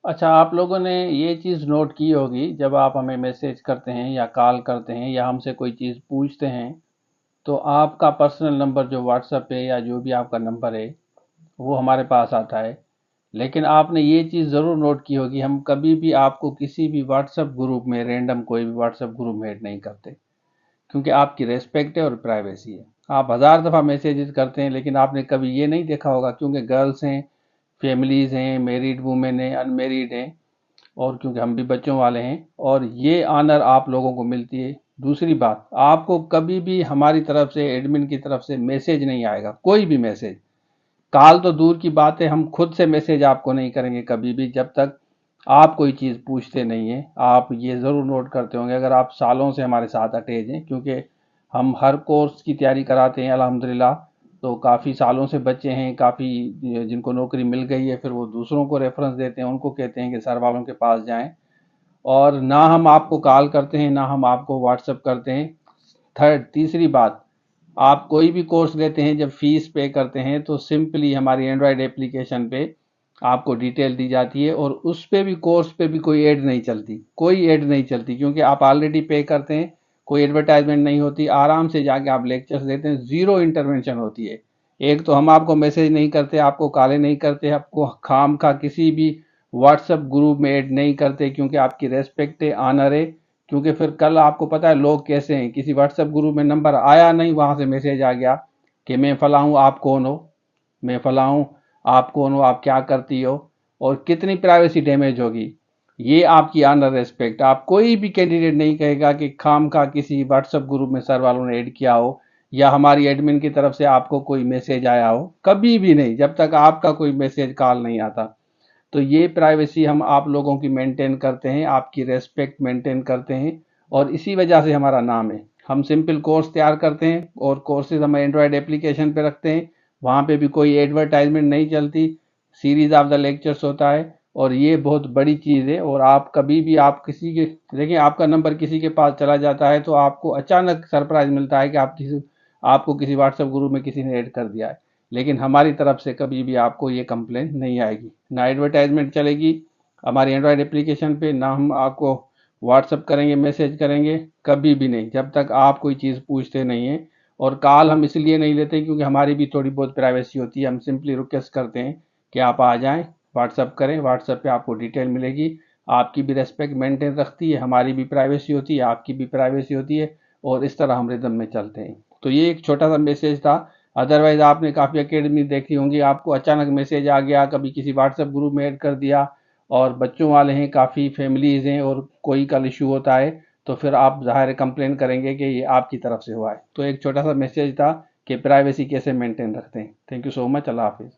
अच्छा, आप लोगों ने ये चीज़ नोट की होगी, जब आप हमें मैसेज करते हैं या कॉल करते हैं या हमसे कोई चीज़ पूछते हैं, तो आपका पर्सनल नंबर जो व्हाट्सएप पे या जो भी आपका नंबर है वो हमारे पास आता है। लेकिन आपने ये चीज़ ज़रूर नोट की होगी, हम कभी भी आपको किसी भी व्हाट्सएप ग्रुप में, रैंडम कोई भी व्हाट्सएप ग्रुप में ऐड नहीं करते, क्योंकि आपकी रेस्पेक्ट है और प्राइवेसी है। आप हज़ार दफ़ा मैसेजेस करते हैं, लेकिन आपने कभी ये नहीं देखा होगा, क्योंकि गर्ल्स हैं, फैमिलीज़ हैं, मैरिड वुमेन हैं, अनमेरिड हैं, और क्योंकि हम भी बच्चों वाले हैं, और ये ऑनर आप लोगों को मिलती है। दूसरी बात, आपको कभी भी हमारी तरफ से, एडमिन की तरफ से मैसेज नहीं आएगा, कोई भी मैसेज। कॉल तो दूर की बात है, हम खुद से मैसेज आपको नहीं करेंगे कभी भी, जब तक आप कोई चीज़ पूछते नहीं हैं। आप ये ज़रूर नोट करते होंगे, अगर आप सालों से हमारे साथ अटैच हैं, क्योंकि हम हर कोर्स की तैयारी कराते हैं अल्हम्दुलिल्लाह। तो काफ़ी सालों से बच्चे हैं, काफ़ी जिनको नौकरी मिल गई है, फिर वो दूसरों को रेफरेंस देते हैं, उनको कहते हैं कि सर वालों के पास जाएं। और ना हम आपको कॉल करते हैं, ना हम आपको व्हाट्सअप करते हैं। तीसरी बात, आप कोई भी कोर्स लेते हैं, जब फीस पे करते हैं, तो सिंपली हमारी एंड्रॉयड एप्लीकेशन पे आपको डिटेल दी जाती है, और उस पे भी, कोर्स पे भी कोई ऐड नहीं चलती, कोई ऐड नहीं चलती, क्योंकि आप ऑलरेडी पे करते हैं। कोई एडवर्टाइजमेंट नहीं होती, आराम से जाके आप लेक्चर्स देते हैं, ज़ीरो इंटरवेंशन होती है। एक तो हम आपको मैसेज नहीं करते, आपको कॉलें नहीं करते, आपको खाम खा किसी भी व्हाट्सएप ग्रुप में ऐड नहीं करते, क्योंकि आपकी रेस्पेक्ट है, ऑनर है। क्योंकि फिर कल आपको पता है लोग कैसे हैं, किसी व्हाट्सएप ग्रुप में नंबर आया नहीं, वहां से मैसेज आ गया कि मैं फला हूँ, आप कौन हो, मैं फला हूँ, आप कौन हो, आप क्या करती हो, और कितनी प्राइवेसी डैमेज होगी। ये आपकी ऑनर रेस्पेक्ट, आप कोई भी कैंडिडेट नहीं कहेगा कि खाम खा किसी व्हाट्सएप ग्रुप में सर वालों ने ऐड किया हो, या हमारी एडमिन की तरफ से आपको कोई मैसेज आया हो, कभी भी नहीं, जब तक आपका कोई मैसेज कॉल नहीं आता। तो ये प्राइवेसी हम आप लोगों की मेंटेन करते हैं, आपकी रेस्पेक्ट मेंटेन करते हैं, और इसी वजह से हमारा नाम है। हम सिंपल कोर्स तैयार करते हैं, और कोर्सेज हम एंड्रॉयड एप्लीकेशन पे रखते हैं, वहाँ पे भी कोई एडवर्टाइजमेंट नहीं चलती, सीरीज ऑफ द लेक्चर्स होता है। और ये बहुत बड़ी चीज़ है, और आप कभी भी, आप किसी के, देखिए आपका नंबर किसी के पास चला जाता है, तो आपको अचानक सरप्राइज मिलता है कि आपको किसी व्हाट्सएप ग्रुप में किसी ने ऐड कर दिया है। लेकिन हमारी तरफ से कभी भी आपको ये कंप्लेंट नहीं आएगी, ना एडवर्टाइजमेंट चलेगी हमारी एंड्रॉयड एप्लीकेशन पे, ना हम आपको व्हाट्सअप करेंगे, मैसेज करेंगे, कभी भी नहीं, जब तक आप कोई चीज़ पूछते नहीं हैं। और कॉल हम इसलिए नहीं लेते, क्योंकि हमारी भी थोड़ी बहुत प्राइवेसी होती है, हम सिंपली रिक्वेस्ट करते हैं कि आप आ जाएं, व्हाट्सअप करें, व्हाट्सअप पे आपको डिटेल मिलेगी। आपकी भी रेस्पेक्ट मेंटेन रखती है, हमारी भी प्राइवेसी होती है, आपकी भी प्राइवेसी होती है, और इस तरह हम रिदम में चलते हैं। तो ये एक छोटा सा मैसेज था। अदरवाइज आपने काफ़ी एकेडमी देखी होंगी, आपको अचानक मैसेज आ गया, कभी किसी व्हाट्सएप ग्रुप में ऐड कर दिया, और बच्चों वाले हैं, काफ़ी फैमिलीज़ हैं, और कोई कल इशू होता है, तो फिर आप ज़ाहिर कंप्लेन करेंगे कि ये आपकी तरफ से हुआ है। तो एक छोटा सा मैसेज था कि प्राइवेसी कैसे मेंटेन रखते हैं। थैंक यू सो मच, अल्लाह हाफिज़।